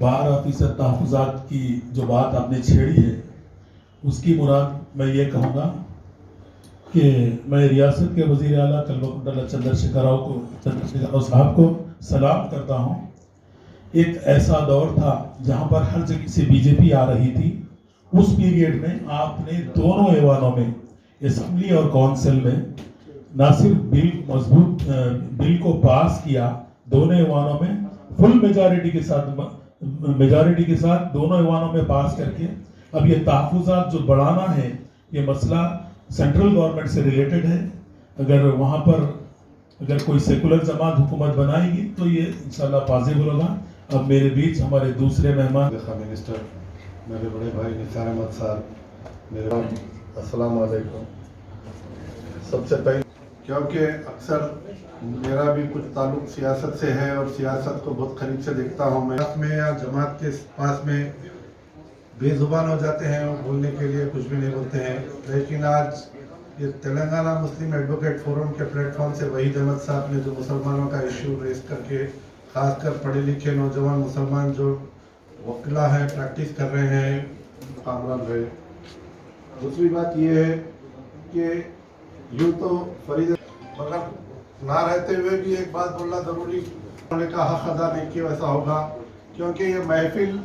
12% तहफ़्फ़ुज़ात की जो बात आपने छेड़ी है, उसकी मुराद मैं ये कहूँगा कि मैं रियासत के वज़ीर आला कल्बकुंडला चंद्रशेखर राव साहब को सलाम करता हूँ। एक ऐसा दौर था जहाँ पर हर जगह से बीजेपी आ रही थी। उस पीरियड में आपने दोनों ऐवानों में, असेंबली और काउंसिल में, ना सिर्फ बिल को पास किया, दोनों ऐवानों में फुल मेजॉरिटी के साथ दोनों ऐवानों में पास करके अब ये तहफ़्फ़ुज़ात जो बढ़ाना है, ये मसला सेंट्रल गवर्नमेंट से रिलेटेड है। अगर वहाँ पर अगर कोई सेकुलर जमात हुकूमत बनाएगी तो ये इंशाल्लाह पॉसिबल होगा। अब मेरे बीच हमारे दूसरे मेहमान मिनिस्टर मेरे बड़े भाई निसार अहमद साहब, मेरे अस्सलाम वालेकुम। सबसे पहले क्योंकि अक्सर मेरा भी कुछ ताल्लुक सियासत से है और सियासत को बहुत करीब से देखता हूँ। मैं में या जमात के पास में बेजुबान हो जाते हैं, वो बोलने के लिए कुछ भी नहीं बोलते हैं। लेकिन आज ये तेलंगाना मुस्लिम एडवोकेट फोरम के प्लेटफॉर्म से वहीद अहमद साहब ने जो मुसलमानों का इशू रेस करके, खासकर पढ़े लिखे नौजवान मुसलमान जो वकीला हैं, प्रैक्टिस कर रहे हैं, कामरान रहे। दूसरी बात ये है कि यूँ तो फरीद मगर ना रहते हुए भी एक बात बोलना ज़रूरी, उन्होंने कहा हक अदा नहीं किया वैसा होगा, क्योंकि ये महफिल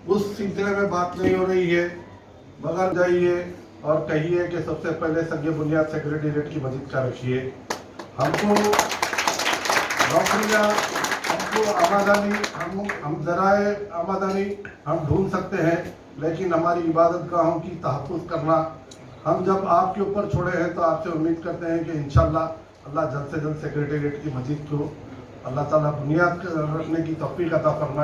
उस सिलसिले में बात नहीं हो रही है। मगर जाइए और कहिए कि सबसे पहले सगे बुनियाद सेक्रेटेरिएट की मस्जिद का रखिए। हमको नौकरियाँ, हमको आमदनी, हम ज़राए आमदनी हम ढूंढ सकते हैं, लेकिन हमारी इबादत गाहों की तहफ़्फ़ुज़ करना हम जब आपके ऊपर छोड़े हैं तो आपसे उम्मीद करते हैं कि इंशाअल्लाह अल्लाह जल्द से जल्द सेक्रेटेरिएट की मस्जिद को अल्लाह ताला बुनियाद रखने की तौफ़ीक़ अता फरमाए।